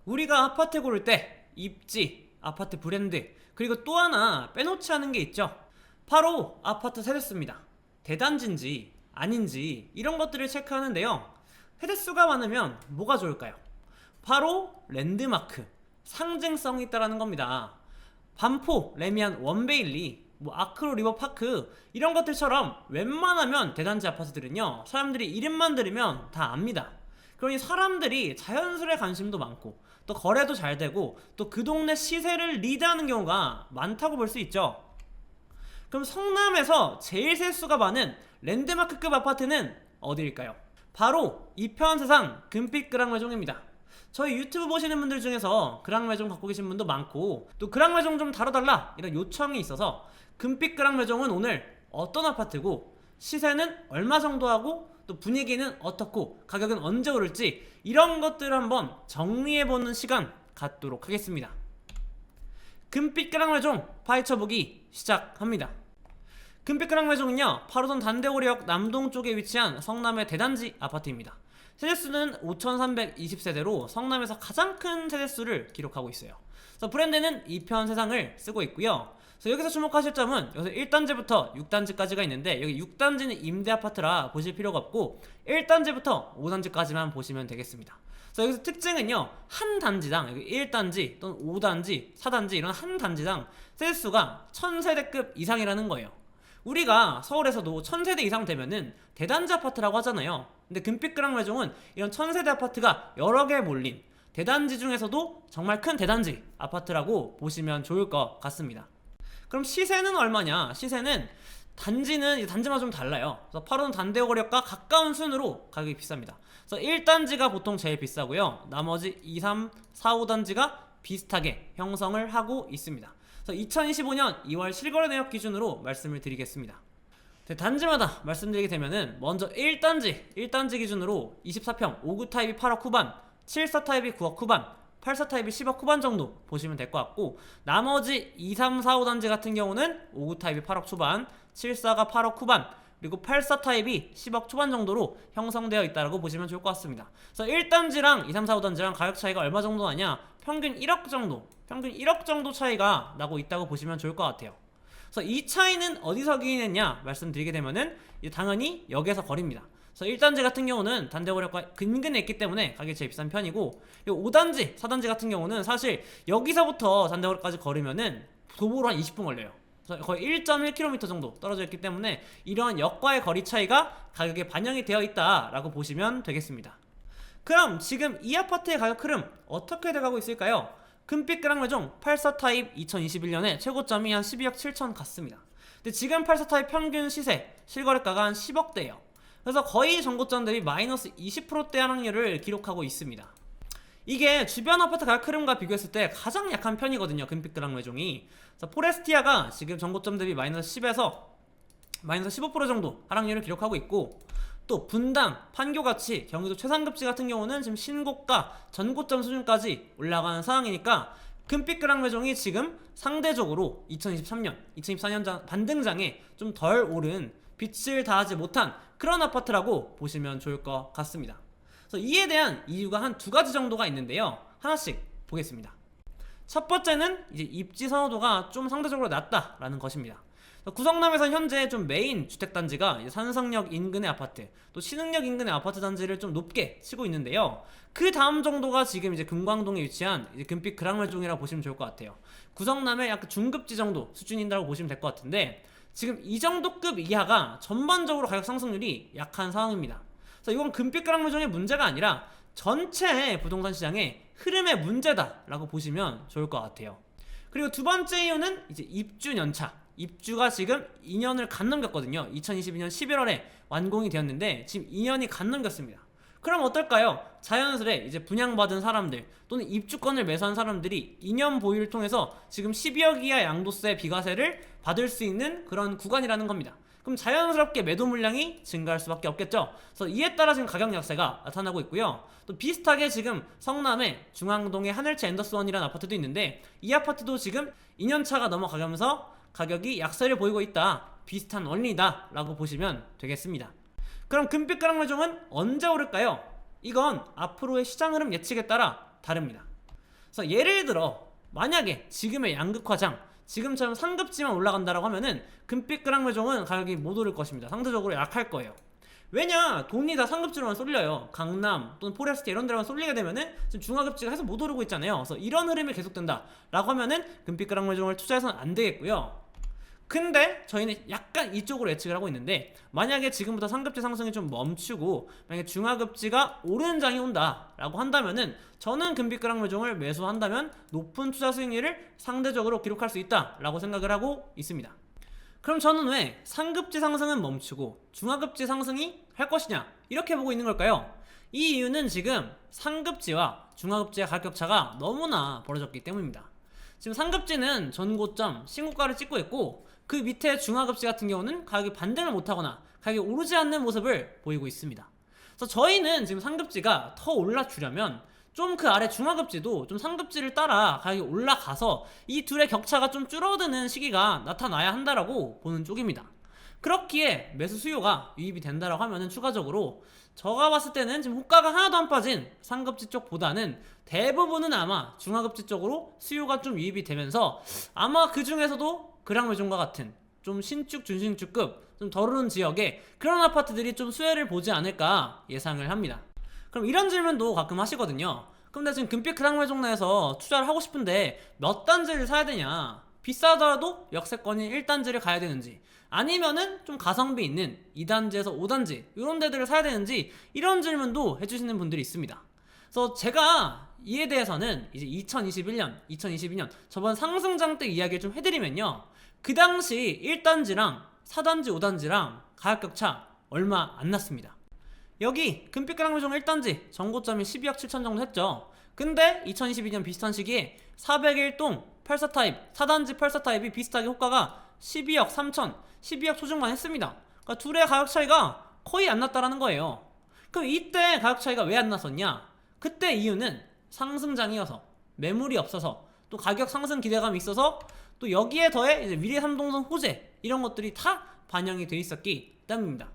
우리가 아파트 고를 때 입지, 아파트 브랜드, 그리고 또 하나 빼놓지 않은 게 있죠. 바로 아파트 세대수입니다. 대단지인지 아닌지 이런 것들을 체크하는데요. 세대수가 많으면 뭐가 좋을까요? 바로 랜드마크, 상징성이 있다라는 겁니다. 반포, 레미안, 원베일리, 아크로 리버파크 이런 것들처럼 웬만하면 대단지 아파트들은요, 사람들이 이름만 들으면 다 압니다. 그러니 사람들이 자연스레 관심도 많고 또 거래도 잘 되고 또 그 동네 시세를 리드하는 경우가 많다고 볼 수 있죠. 그럼 성남에서 제일 세수가 많은 랜드마크급 아파트는 어디일까요? 바로 이편세상 금빛 그랑매종입니다. 저희 유튜브 보시는 분들 중에서 그랑매종 갖고 계신 분도 많고 또 그랑매종 좀 다뤄달라 이런 요청이 있어서 금빛 그랑매종은 오늘 어떤 아파트고 시세는 얼마 정도 하고 또 분위기는 어떻고 가격은 언제 오를지 이런 것들을 한번 정리해보는 시간 갖도록 하겠습니다. 금빛 그랑매종 파헤쳐보기 시작합니다. 금빛 그랑매종은요, 8호선 단대오리역 남동 쪽에 위치한 성남의 대단지 아파트입니다. 세대수는 5320세대로 성남에서 가장 큰 세대수를 기록하고 있어요. 그래서 브랜드는 이편세상을 쓰고 있고요. 그래서 여기서 주목하실 점은 여기서 1단지부터 6단지까지가 있는데 여기 6단지는 임대아파트라 보실 필요가 없고 1단지부터 5단지까지만 보시면 되겠습니다. 그래서 여기서 특징은요, 한 단지당 여기 1단지 또는 5단지, 4단지 이런 한 단지당 세대수가 1000세대급 이상이라는 거예요. 우리가 서울에서도 1000세대 이상 되면은 대단지 아파트라고 하잖아요. 근데 금빛 그랑매종은 이런 1000세대 아파트가 여러 개 몰린 대단지 중에서도 정말 큰 대단지 아파트라고 보시면 좋을 것 같습니다. 그럼 시세는 얼마냐? 시세는 단지마다 좀 달라요. 그래서 8호선 단대오거리역과 가까운 순으로 가격이 비쌉니다. 그래서 1단지가 보통 제일 비싸고요. 나머지 2, 3, 4, 5단지가 비슷하게 형성을 하고 있습니다. 그래서 2025년 2월 실거래 내역 기준으로 말씀을 드리겠습니다. 단지마다 말씀드리게 되면은 먼저 1단지 기준으로 24평 5구 타입이 8억 후반, 74 타입이 9억 후반, 84 타입이 10억 후반 정도 보시면 될 것 같고 나머지 2, 3, 4, 5단지 같은 경우는 5구 타입이 8억 초반, 74가 8억 후반, 그리고 84 타입이 10억 초반 정도로 형성되어 있다고 보시면 좋을 것 같습니다. 그래서 1단지랑 2, 3, 4, 5단지랑 가격 차이가 얼마 정도 나냐? 평균 1억 정도 차이가 나고 있다고 보시면 좋을 것 같아요. 그래서 이 차이는 어디서 기인했냐 말씀드리게 되면은 당연히 역에서 거리입니다. 그래서 1단지 같은 경우는 단대거리역과 근근에 있기 때문에 가격이 제일 비싼 편이고 5단지, 4단지 같은 경우는 사실 여기서부터 단대거리까지 걸으면은 도보로 한 20분 걸려요. 그래서 거의 1.1km 정도 떨어져 있기 때문에 이러한 역과의 거리 차이가 가격에 반영이 되어 있다라고 보시면 되겠습니다. 그럼 지금 이 아파트의 가격 흐름 어떻게 돼가고 있을까요? 금빛 그랑매종 84 타입 2021년에 최고점이 한 12억 7천 갔습니다. 근데 지금 84 타입 평균 시세 실거래가가 한 10억대예요. 그래서 거의 전고점 대비 마이너스 20%대 하락률을 기록하고 있습니다. 이게 주변 아파트 가격 흐름과 비교했을 때 가장 약한 편이거든요, 금빛 그랑매종이. 그래서 포레스티아가 지금 전고점 대비 마이너스 10에서 마이너스 15% 정도 하락률을 기록하고 있고 또 분당, 판교같이 경기도 최상급지 같은 경우는 지금 신고가 전고점 수준까지 올라가는 상황이니까 금빛 그랑매종이 지금 상대적으로 2023년, 2024년 반등장에 좀 덜 오른 빛을 다하지 못한 그런 아파트라고 보시면 좋을 것 같습니다. 그래서 이에 대한 이유가 한 두 가지 정도가 있는데요. 하나씩 보겠습니다. 첫 번째는 이제 입지 선호도가 좀 상대적으로 낮다라는 것입니다. 구성남에서 현재 좀 메인 주택단지가 산성역 인근의 아파트, 또 신흥역 인근의 아파트 단지를 좀 높게 치고 있는데요. 그 다음 정도가 지금 이제 금광동에 위치한 이제 금빛 그랑매종이라고 보시면 좋을 것 같아요. 구성남의 약간 중급지 정도 수준이라고 보시면 될 것 같은데 지금 이 정도 급 이하가 전반적으로 가격 상승률이 약한 상황입니다. 그래서 이건 금빛 그랑매종의 문제가 아니라 전체 부동산 시장의 흐름의 문제다라고 보시면 좋을 것 같아요. 그리고 두 번째 이유는 이제 입주 연차. 입주가 지금 2년을 갓 넘겼거든요. 2022년 11월에 완공이 되었는데 지금 2년이 갓 넘겼습니다. 그럼 어떨까요? 자연스레 이제 분양받은 사람들 또는 입주권을 매수한 사람들이 2년 보유를 통해서 지금 12억 이하 양도세 비과세를 받을 수 있는 그런 구간이라는 겁니다. 그럼 자연스럽게 매도 물량이 증가할 수밖에 없겠죠. 그래서 이에 따라 지금 가격 약세가 나타나고 있고요. 또 비슷하게 지금 성남의 중앙동의 하늘채 앤더스원이라는 아파트도 있는데 이 아파트도 지금 2년차가 넘어가면서 가격이 약세를 보이고 있다. 비슷한 원리다 라고 보시면 되겠습니다. 그럼 금빛 그랑매종은 언제 오를까요? 이건 앞으로의 시장 흐름 예측에 따라 다릅니다. 그래서 예를 들어 만약에 지금의 양극화장, 지금처럼 상급지만 올라간다라고 하면은 금빛 그랑매종은 가격이 못 오를 것입니다. 상대적으로 약할 거예요. 왜냐, 돈이 다 상급지로만 쏠려요. 강남 또는 포레스트 이런 데로만 쏠리게 되면은 지금 중하급지가 해서 못 오르고 있잖아요. 그래서 이런 흐름이 계속된다 라고 하면은 금빛 그랑매종을 투자해서는 안 되겠고요. 근데 저희는 약간 이쪽으로 예측을 하고 있는데, 만약에 지금부터 상급지 상승이 좀 멈추고 만약에 중하급지가 오르는 장이 온다 라고 한다면은 저는 금빛 그랑매종을 매수한다면 높은 투자 수익률을 상대적으로 기록할 수 있다 라고 생각을 하고 있습니다. 그럼 저는 왜 상급지 상승은 멈추고 중하급지 상승이 할 것이냐 이렇게 보고 있는 걸까요? 이 이유는 지금 상급지와 중하급지의 가격차가 너무나 벌어졌기 때문입니다. 지금 상급지는 전고점 신고가를 찍고 있고, 그 밑에 중하급지 같은 경우는 가격이 반등을 못하거나 가격이 오르지 않는 모습을 보이고 있습니다. 그래서 저희는 지금 상급지가 더 올라주려면 좀 그 아래 중하급지도 좀 상급지를 따라 가격이 올라가서 이 둘의 격차가 좀 줄어드는 시기가 나타나야 한다라고 보는 쪽입니다. 그렇기에 매수 수요가 유입이 된다라고 하면은 추가적으로 제가 봤을 때는 지금 호가가 하나도 안 빠진 상급지 쪽보다는 대부분은 아마 중하급지 쪽으로 수요가 좀 유입이 되면서 아마 그 중에서도 그랑매종과 같은 좀 신축 준신축급 좀 덜 오른 지역에 그런 아파트들이 좀 수혜를 보지 않을까 예상을 합니다. 그럼 이런 질문도 가끔 하시거든요. 그럼 나 지금 금빛 그랑매종 내에서 투자를 하고 싶은데 몇 단지를 사야 되냐, 비싸더라도 역세권인 1단지를 가야 되는지 아니면은 좀 가성비 있는 2단지에서 5단지 이런 데들을 사야 되는지, 이런 질문도 해주시는 분들이 있습니다. 그래서 제가 이에 대해서는 이제 2021년, 2022년 저번 상승장 때 이야기를 좀 해드리면요, 그 당시 1단지랑 4단지, 5단지랑 가격 격차 얼마 안 났습니다. 여기 금빛 그랑매종 1단지 전고점이 12억 7천 정도 했죠. 근데 2022년 비슷한 시기에 401동 84타입 4단지 84타입이 비슷하게 호가가 12억 3천 12억 초중반 했습니다. 그러니까 둘의 가격 차이가 거의 안 났다라는 거예요. 그럼 이때 가격 차이가 왜 안 났었냐? 그때 이유는 상승장이어서, 매물이 없어서, 또 가격 상승 기대감이 있어서, 또 여기에 더해 이제 위례 3동선 호재 이런 것들이 다 반영이 돼 있었기 때문입니다.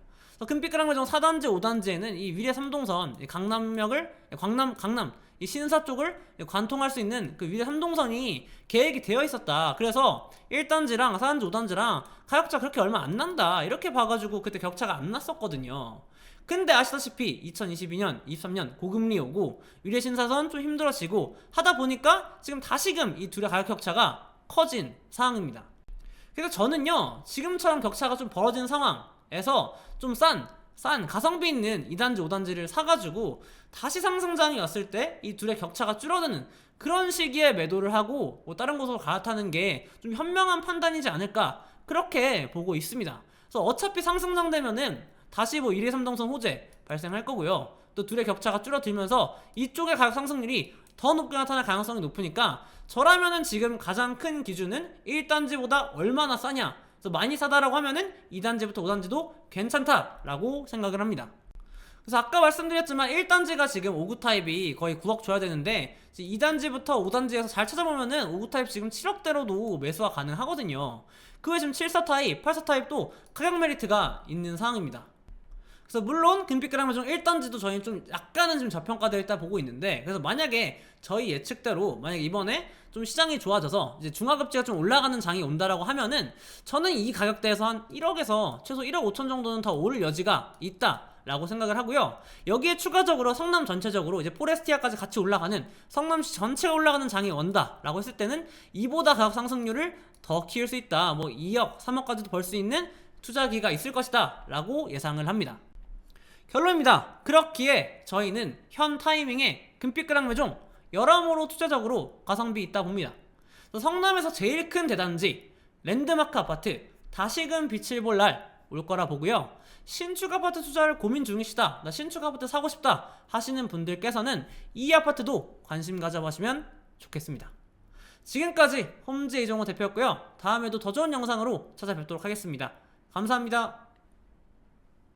금빛 그랑매종 4단지, 5단지에는 이 위례 3동선 강남역을 강남 이 신사 쪽을 관통할 수 있는 그 위례 3동선이 계획이 되어 있었다. 그래서 1단지랑 4단지, 5단지랑 가격차 그렇게 얼마 안 난다 이렇게 봐가지고 그때 격차가 안 났었거든요. 근데 아시다시피 2022년, 23년 고금리 오고 위례 신사선 좀 힘들어지고 하다 보니까 지금 다시금 이 둘의 가격 격차가 커진 상황입니다. 그래서 저는요, 지금처럼 격차가 좀 벌어진 상황에서 좀 싼 가성비 있는 2단지, 5단지를 사가지고 다시 상승장이 왔을 때 이 둘의 격차가 줄어드는 그런 시기에 매도를 하고 뭐 다른 곳으로 갈아타는 게 좀 현명한 판단이지 않을까 그렇게 보고 있습니다. 그래서 어차피 상승장 되면은 다시 뭐 1회 3동선 호재 발생할 거고요. 또 둘의 격차가 줄어들면서 이쪽의 가격 상승률이 더 높게 나타날 가능성이 높으니까 저라면은 지금 가장 큰 기준은 1단지보다 얼마나 싸냐, 그래서 많이 사다라고 하면은 2단지부터 5단지도 괜찮다라고 생각을 합니다. 그래서 아까 말씀드렸지만 1단지가 지금 5구 타입이 거의 9억 줘야 되는데 2단지부터 5단지에서 잘 찾아보면은 5구 타입 지금 7억대로도 매수가 가능하거든요. 그 외에 지금 74 타입, 84 타입도 가격 메리트가 있는 상황입니다. 그래서 물론 금빛 그랑매종 1단지도 저희는 좀 약간은 좀 저평가되어 있다 보고 있는데, 그래서 만약에 저희 예측대로 만약에 이번에 좀 시장이 좋아져서 이제 중하급지가 좀 올라가는 장이 온다라고 하면은 저는 이 가격대에서 한 1억에서 최소 1억 5천 정도는 더 오를 여지가 있다라고 생각을 하고요. 여기에 추가적으로 성남 전체적으로 이제 포레스티아까지 같이 올라가는, 성남시 전체가 올라가는 장이 온다라고 했을 때는 이보다 가격 상승률을 더 키울 수 있다, 뭐 2억 3억까지도 벌 수 있는 투자기가 있을 것이다 라고 예상을 합니다. 결론입니다. 그렇기에 저희는 현 타이밍에 금빛 그랑매종 여러모로 투자적으로 가성비 있다 봅니다. 성남에서 제일 큰 대단지 랜드마크 아파트 다시금 빛을 볼 날 올 거라 보고요. 신축 아파트 투자를 고민 중이시다, 나 신축 아파트 사고 싶다 하시는 분들께서는 이 아파트도 관심 가져보시면 좋겠습니다. 지금까지 홈즈 이종호 대표였고요. 다음에도 더 좋은 영상으로 찾아뵙도록 하겠습니다. 감사합니다.